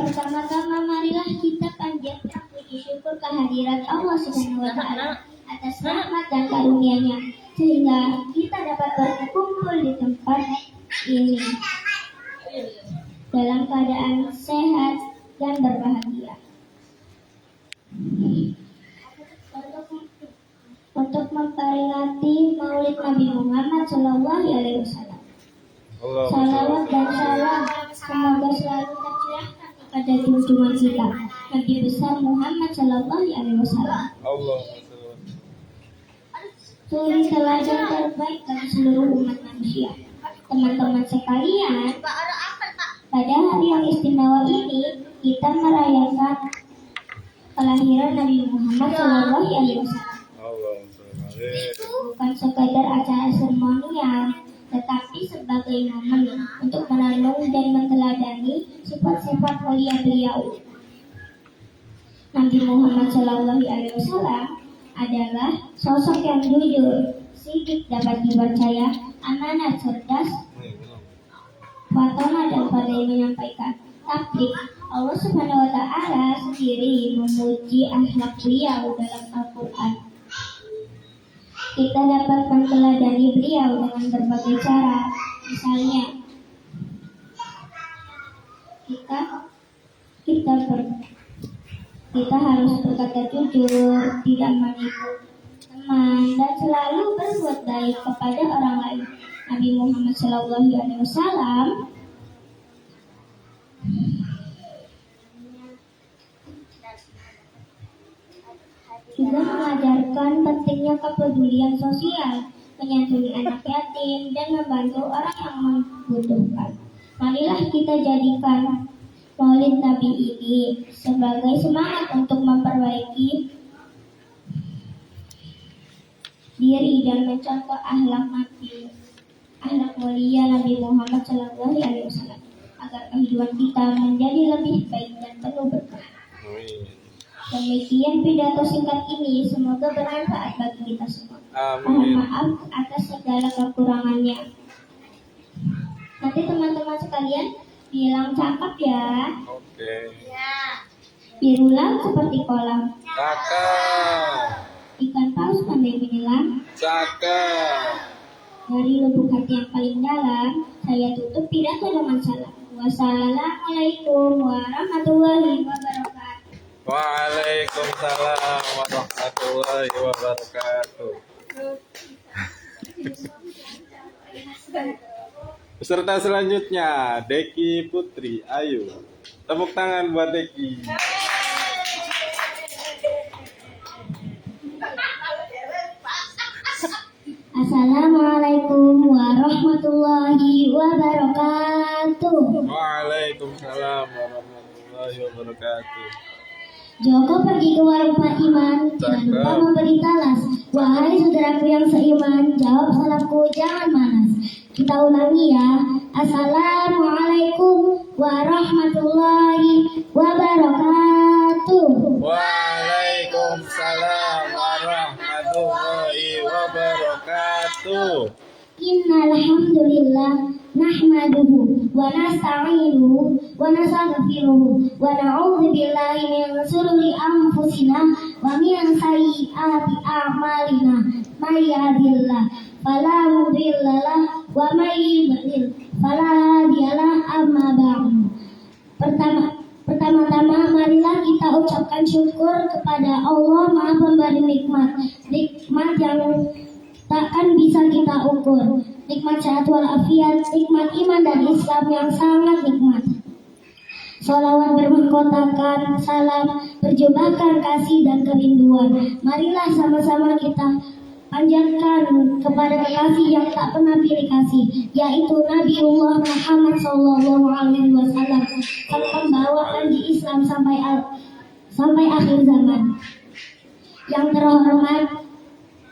Pertama-tama marilah kita panjatkan puji syukur kehadirat Allah Subhanahu wa taala atas rahmat dan karunia-Nya sehingga kita dapat berkumpul di tempat ini dalam keadaan sehat dan berbahagia. Untuk memperingati Maulid Nabi Muhammad Shallallahu Alaihi Wasallam, salawat dan salam semoga selalu tercurahkan kepada junjungan kita Nabi besar Muhammad Shallallahu Alaihi Wasallam. Suri teladan terbaik bagi seluruh umat manusia. Teman-teman sekalian, pada hari yang istimewa ini kita merayakan kelahiran Nabi Muhammad Shallallahu Alaihi Wasallam. Bukan sekadar acara seremonial, tetapi sebagai momen untuk merenung dan meneladani sifat-sifat mulia beliau. Nabi Muhammad Shallallahu Alaihi Wasallam adalah sosok yang jujur, sidik, dapat dipercaya, amanah, cerdas, fatona dan pandai menyampaikan. Tapi Allah Subhanahu wa taala sendiri memuji akhlak beliau dalam Al-Qur'an. Kita dapat meneladani beliau dengan berbagai cara. Misalnya, kita harus berkata jujur, tidak menipu teman, dan selalu berbuat baik kepada orang lain. Nabi Muhammad SAW juga mengajarkan pentingnya kepedulian sosial, menyantuni anak yatim, dan membantu orang yang membutuhkan. Marilah kita jadikan Maulid Nabi ini sebagai semangat untuk memperbaiki diri dan mencontoh akhlak mulia Nabi Muhammad SAW agar kehidupan kita menjadi lebih baik dan penuh berkah. Demikian pidato singkat ini, semoga bermanfaat bagi kita semua. Mohon maaf atas segala kekurangannya. Nanti teman-teman sekalian bilang cakep ya. Oke. Biru laut seperti kolam. Cakep. Ikan paus pandai menyelam. Cakep. Dari lubuk hati yang paling dalam, saya tutup pidato dengan salam. Wassalamualaikum warahmatullahi wabarakatuh. Waalaikumsalam warahmatullahi wabarakatuh. Peserta selanjutnya, Deki Putri. Ayo, tepuk tangan buat Deki. Assalamualaikum warahmatullahi wabarakatuh. Waalaikumsalam warahmatullahi wabarakatuh. Joko pergi ke warung Fatimah, jangan lupa memberi talas. Wahai saudaraku yang seiman, jawab salamku jangan malas. Kita ulangi ya. Assalamualaikum warahmatullahi wabarakatuh. Waalaikumsalam warahmatullahi wabarakatuh. Innal hamdalillah nahmaduhu wa nasta'inuhu wa nastaghfiruhu wa na'udzu billahi min shururi anfusina wa min sayyiati a'malina. May yahdihillahu fala mudilla lahu wa may yudlil fala hadiya lahu. Amma ba'du. Pertama-tama marilah kita ucapkan syukur kepada Allah Maha Pemberi nikmat yang takkan bisa kita ukur. Nikmat sehat walafiat, nikmat iman dan Islam yang sangat nikmat. Sholawat bermahkotakan salam, berjubahkan kasih dan kerinduan. Marilah sama-sama kita panjatkan kepada kekasih yang tak pernah pilih kasih, yaitu Nabiullah Muhammad SAW, sang pembawa panji Islam sampai akhir zaman. Yang terhormat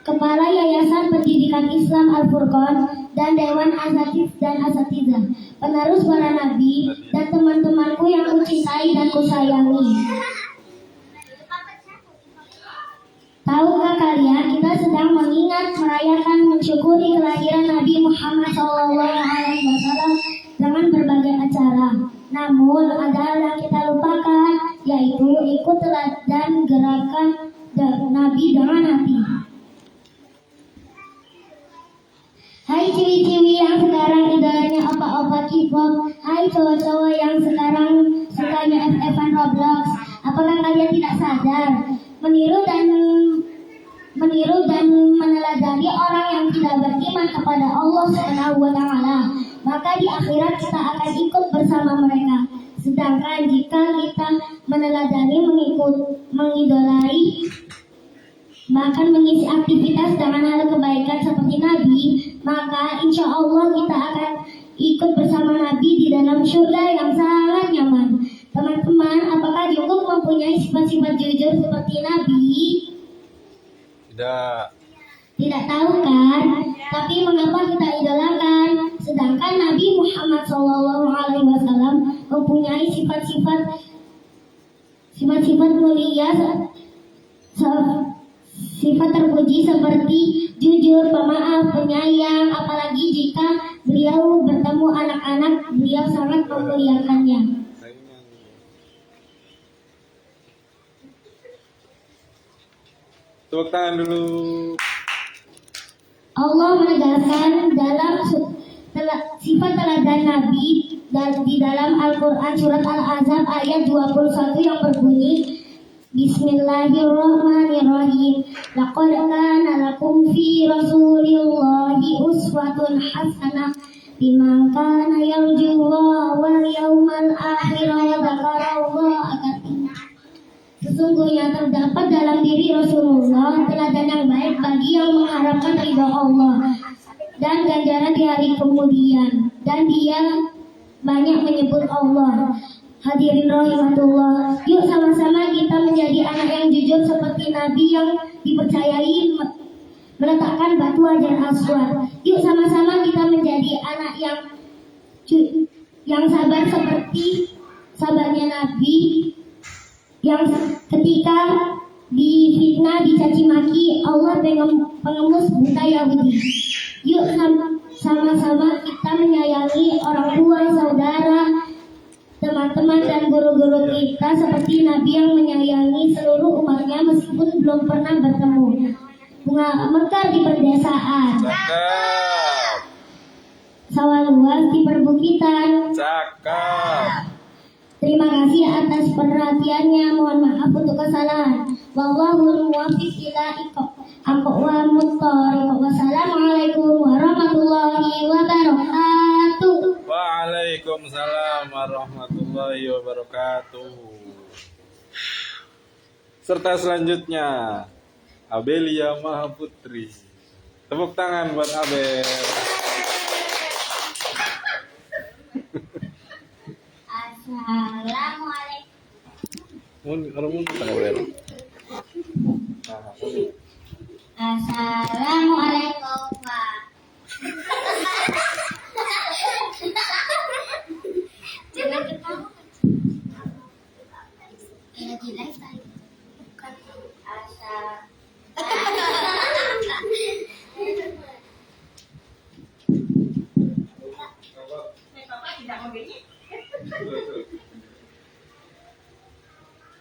Kepala Yayasan Pendidikan Islam Al-Furqan dan Dewan Asatiz dan Asatizah, penerus para nabi, dan teman-temanku yang kucintai dan kusayangi. Tahukah kalian, kita sedang mengingat, merayakan, mensyukuri kelahiran Nabi Muhammad SAW dengan berbagai acara. Namun, ada hal yang kita lupa mengikut teladan gerakan Nabi dengan hati. Hai ciwi-ciwi yang sekarang idolanya opa-opa K-pop. Hai cowok-cowok yang sekarang sukanya FF-an Roblox. Apakah kalian tidak sadar meniru dan meneladani orang yang tidak beriman kepada Allah Subhanahu wa taala, maka di akhirat kita akan ikut bersama mereka. Sedangkan jika kita meneladani, mengidolai, bahkan mengisi aktivitas dengan hal kebaikan seperti Nabi, maka insya Allah kita akan ikut bersama Nabi di dalam surga yang sangat nyaman. Teman-teman, apakah Jungkook mempunyai sifat-sifat jujur seperti Nabi? Tidak tahu kan? Tapi mengapa kita idolakan? Sedangkan Nabi Muhammad SAW mempunyai sifat-sifat mulia, sifat terpuji seperti jujur, pemaaf, penyayang. Apalagi jika beliau bertemu anak-anak, beliau sangat memuliakannya. Tepuk tangan dulu. Allah menegaskan dalam sifat teladan Nabi di dalam Al-Quran surat Al-Ahzab ayat 21 yang berbunyi, Bismillahirrahmanirrahim. Laqad kana lakum fi Rasulillahi uswatun hasanah liman kana yarjullaha wal yawmal akhir wa dzakarallaha katsiran. Sesungguhnya terdapat dalam diri Rasulullah teladan yang baik bagi yang mengharapkan ridha Allah dan ganjaran di hari kemudian, dan dia banyak menyebut Allah. Hadirin rahimahullah, yuk sama-sama kita menjadi anak yang jujur seperti Nabi yang dipercayai meletakkan batu Hajar Aswad. Yuk sama-sama kita menjadi anak yang sabar seperti sabarnya Nabi, yang ketika difitnah, dicaci maki Allah pengemus buta Yahudi. Yuk sama-sama kita menyayangi orang tua, saudara, teman-teman dan guru-guru kita seperti Nabi yang menyayangi seluruh umatnya meskipun belum pernah bertemu. Bunga mekar di perdesaan, Cakep. sawah luas di perbukitan. Cakep. Terima kasih atas perhatiannya. Mohon maaf untuk kesalahan. Wallahul muwaffiq ila aqwamut thoriq. Wassalamualaikum warahmatullahi wabarakatuh. Waalaikumsalam warahmatullahi wabarakatuh. Serta selanjutnya Abelia Mahaputri. Tepuk tangan buat Abel. Assalamualaikum Pak. Jangan ketawa. Lagi live tadi.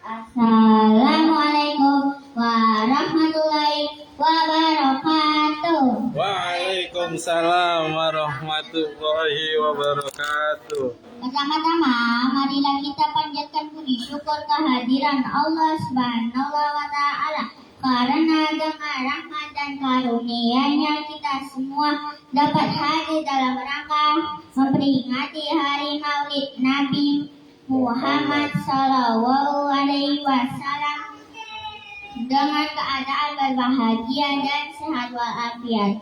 Assalamualaikum warahmatullahi wabarakatuh. Waalaikumsalam warahmatullahi wabarakatuh. Pertama-tama, marilah kita panjatkan puji syukur kehadiran Allah Subhanahu wa taala, karena dengan rahmat dan karunia-Nya kita semua dapat hadir dalam rangka memperingati hari Maulid Nabi Muhammad Sallallahu Alaihi Wasallam dengan keadaan berbahagia dan sehat walafiat.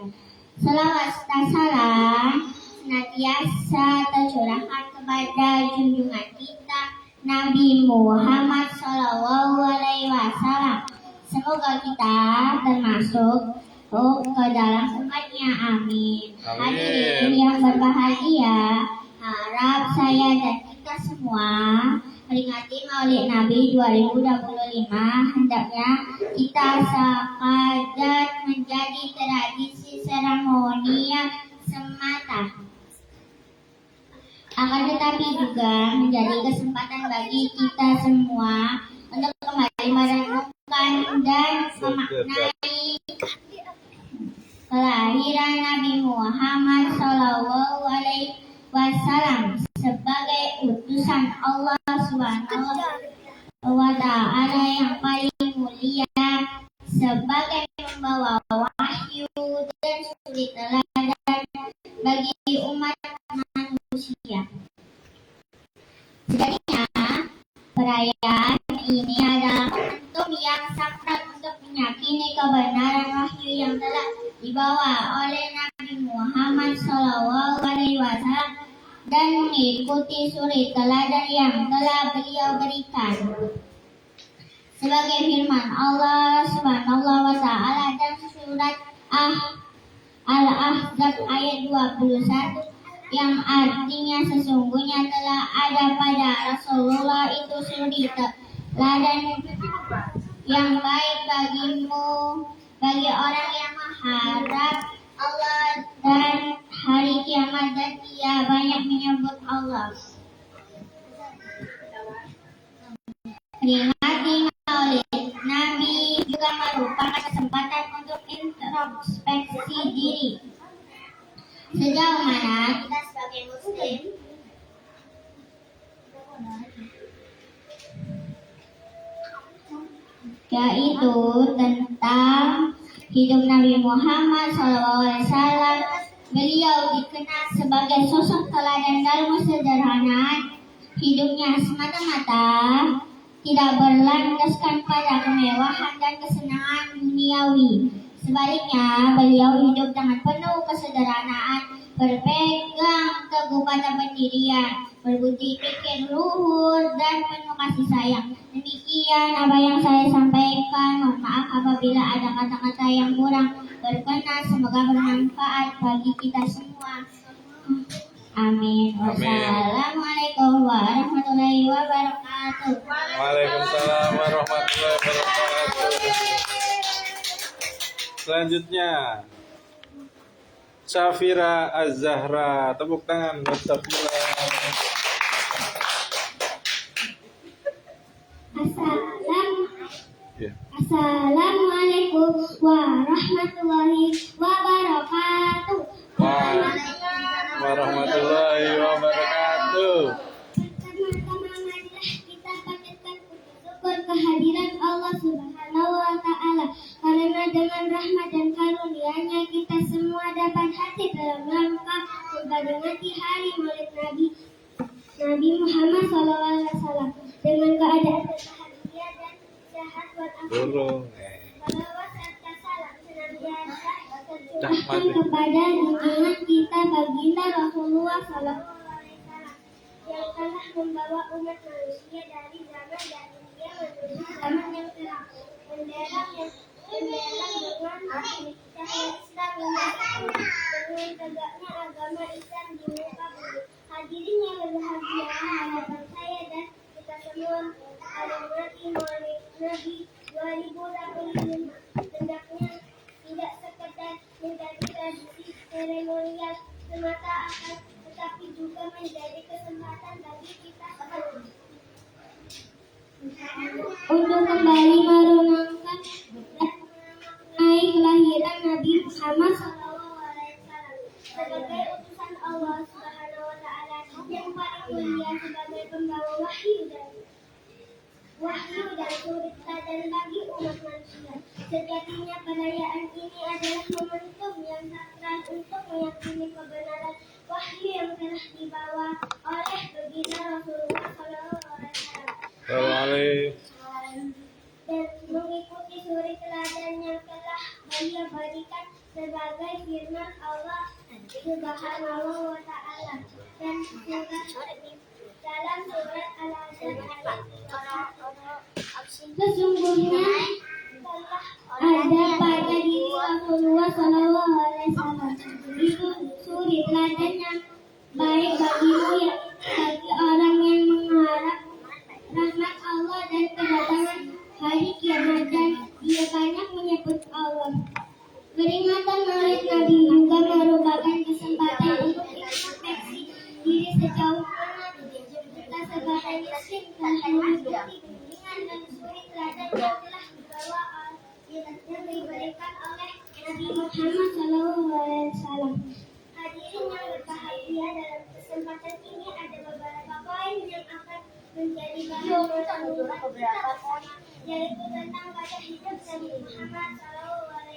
Selawat serta salam senantiasa tercurahkan kepada junjungan kita Nabi Muhammad Sallallahu Alaihi Wasallam. Semoga kita termasuk ke dalam umatnya. Amin. Hadirin yang berbahagia, harap saya dan kita semua peringati Maulid Nabi 2025 hendaknya kita sepakat menjadi tradisi seremonial semata, akan tetapi juga menjadi kesempatan bagi kita semua untuk kembali merenungkan dan memaknai kelahiran Nabi Muhammad Shallallahu Alaihi Wasallam sebagai utusan Allah Subhanahu wa Ta'ala yang paling mulia, sebagai membawa wahyu dan suri teladan bagi umat manusia. Sejatinya, perayaan ini adalah momentum yang sakral untuk meyakini kebenaran wahyu yang telah dibawa oleh Nabi Muhammad SAW dan mengikuti suri teladan yang telah beliau berikan. Sebagai firman Allah Subhanahu wa Ta'ala dan surat Al-Ahzab ayat 21 yang artinya sesungguhnya telah ada pada Rasulullah itu suri teladan yang baik bagimu, bagi orang yang mengharap Allah dan hari kiamat dan dia banyak menyebut Allah. Peringati Maulid Nabi juga merupakan kesempatan untuk introspeksi diri. Sejauh mana kita sebagai Muslim yaitu tentang hidup Nabi Muhammad SAW. Beliau dikenal sebagai sosok teladan dalam kesederhanaan hidupnya, semata-mata tidak berlandaskan pada kemewahan dan kesenangan duniawi. Sebaliknya, beliau hidup dengan penuh kesederhanaan, berpegang teguh pada pendirian, berbudi pikir luhur, dan penuh kasih sayang. Demikian apa yang saya sampaikan. Mohon maaf apabila ada kata-kata yang kurang berkenan. Semoga bermanfaat bagi kita semua. Amin. Wassalamualaikum warahmatullahi wabarakatuh. Waalaikumsalam warahmatullahi wabarakatuh. Selanjutnya Syafira Az-Zahra. Tepuk tangan buat Syafira. Assalamualaikum warahmatullahi wabarakatuh. Warahmatullahi wabarakatuh. Pertama-tama marilah kita panjatkan puji syukur kehadiran Allah Subhanahu wa Ta'ala, karena dengan rahmat dan karunia-Nya kita semua dapat hadir dalam rangka memperingati hari Maulid Nabi Muhammad SAW dengan keadaan bahagia dan sehat walafiat. Salawat serta salam senantiasa tercurahkan kepada junjungan kita baginda Rasulullah SAW yang telah membawa umat manusia dari zaman jahiliyah menuju zaman yang terang, menderang dengan cahaya Islam dengan tegaknya agama Islam di muka bumi. Hadirin yang berbahagia, harapan saya dan kita semua menikmati Maulid Nabi 2025 hendaknya tidak sekedar menjadi tradisi seremonial semata, akan tetapi juga menjadi kesempatan bagi kita semua untuk kembali merenungkan dan mengenai kelahiran Nabi Muhammad SAW sebagai utusan Allah Subhanahu wa Ta'ala yang paling mulia, sebagai pembawa wahyu dan suri teladan bagi umat manusia. Sejatinya perayaan ini adalah momentum yang sakral untuk meyakini kebenaran wahyu yang telah dibawa oleh baginda Rasulullah SAW dan mengikuti suri teladan yang telah beliau berikan sebagai firman Allah Subhanahu wa Ta'ala dan dalam surat Al-Ahzab. Sesungguhnya telah ada pada diri Rasulullah SAW itu suri teladan yang baik bagimu, ya, bagi orang yang mengharap rahmat Allah dan kedatangan hari kiamat dan dia banyak menyebut Allah. Peringatan Maulid Nabi juga merupakan kesempatan untuk introspeksi diri sejauh mana kita sebagai muslim telah mengikuti bimbingan dan yaitu tentang pada hidup Nabi Muhammad SAW.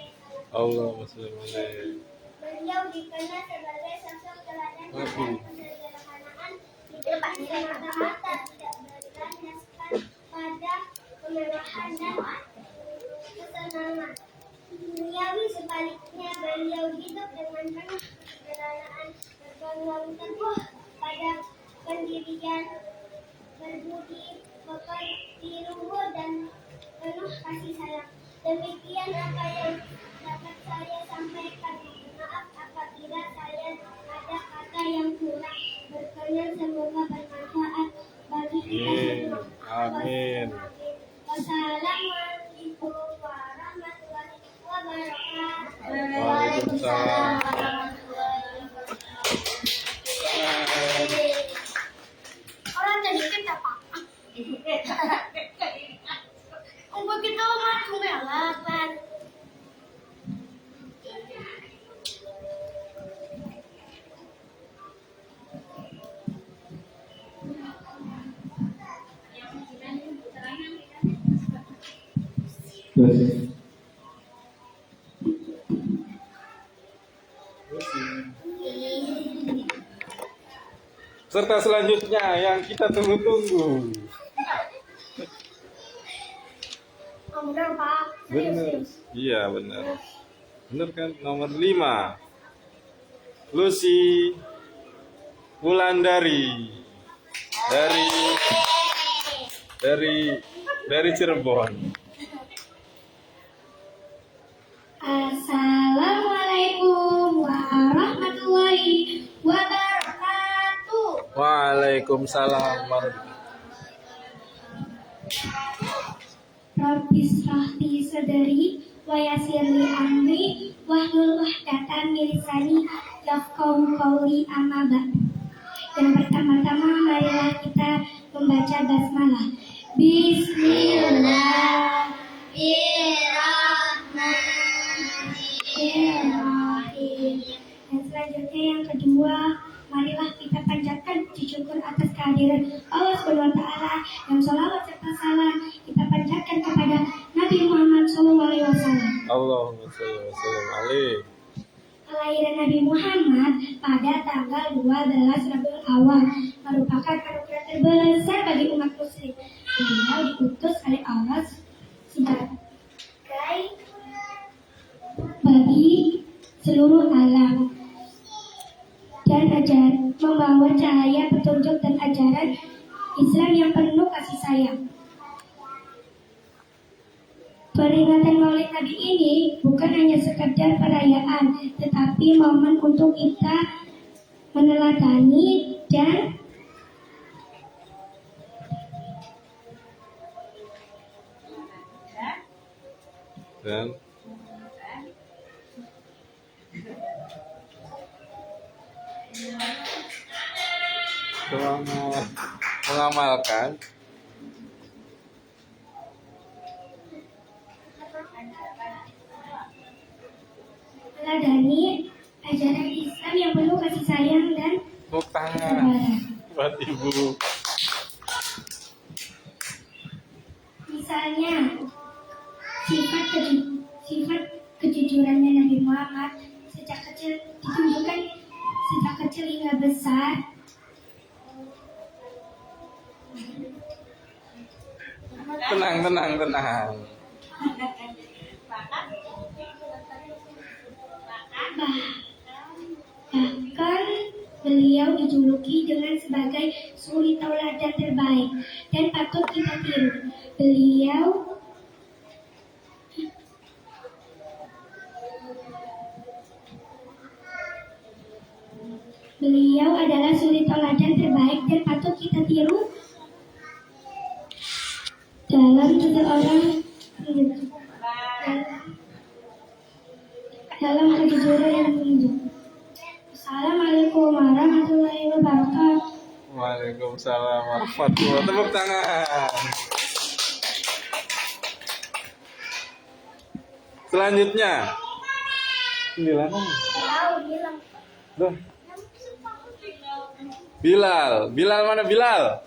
Allahumma sholli alaihi. Beliau dikenal sebagai sosok teladan dan kesederhanaan, tidak semata-mata tidak berlandaskan pada kemewahan dan kesenangan duniawi. Sebaliknya, beliau hidup dengan penuh kesederhanaan, berpegang teguh pada pendirian, berbudi pekerti luhur dan penuh kasih sayang. Demikian apa yang dapat saya sampaikan. Maaf apabila saya ada kata yang kurang berkenan. Semoga bermanfaat bagi kita semua. Amin. Wassalamualaikum warahmatullahi wabarakatuh. Waalaikumsalam. Orang tadi kita apa? Umur kita masuk melapan. Serta selanjutnya yang kita tunggu-tunggu. Oh, benar Pak. Bener. Iya benar. Bener kan? Nomor 5. Lucy Wulandari dari Cirebon. Assalamualaikum warahmatullahi wabarakatuh. Waalaikumsalam warahmatullahi. Rabbi shrahli sadri wa yassirli amri wahlul 'uqdatam min lisani yafqahu qawli, amma ba'd. Yang pertama-tama marilah kita membaca basmalah. Bismillahirrahmanirrahim. Dan selanjutnya yang kedua, marilah kita panjatkan puji syukur atas kehadiran Allah Subhanahu wa taala, dan sholawat serta salam kita panjatkan kepada Nabi Muhammad SAW. Allahumma sholli wa sallim alaihi. Kelahiran Nabi Muhammad pada tanggal 12 Rabiul Awal merupakan anugerah terbesar bagi umat muslim. Beliau diutus oleh Allah sebagai bagi seluruh alam dan membawa cahaya petunjuk dan ajaran Islam yang penuh kasih sayang. Peringatan Maulid Nabi ini bukan hanya sekedar perayaan, tetapi momen untuk kita meneladani dan mengamalkan meneladani ajaran Islam yang penuh kasih sayang dan tepuk tangan kesabaran. buat ibu. Misalnya, sifat kejujurannya Nabi Muhammad sejak kecil ditunjukkan sejak kecil hingga besar. Tenang. Bahkan beliau dijuluki dengan sebagai suri tauladan terbaik dan patut kita tiru. Beliau adalah suri tauladan terbaik dan patut kita tiru dalam kejujuran yang menunjuk. Assalamualaikum warahmatullahi wabarakatuh. Waalaikumsalam warahmatullahi wabarakatuh. Tepuk tangan. Selanjutnya 9. Loh. Bilal mana Bilal?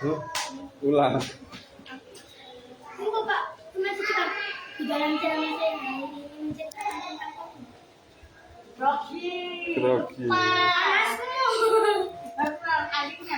Huh? Ulang. Tunggu Pak, cuma sekitar 3 lancar saya ini menceritakan tentang kopi. Grogi. Panasmu. Adiknya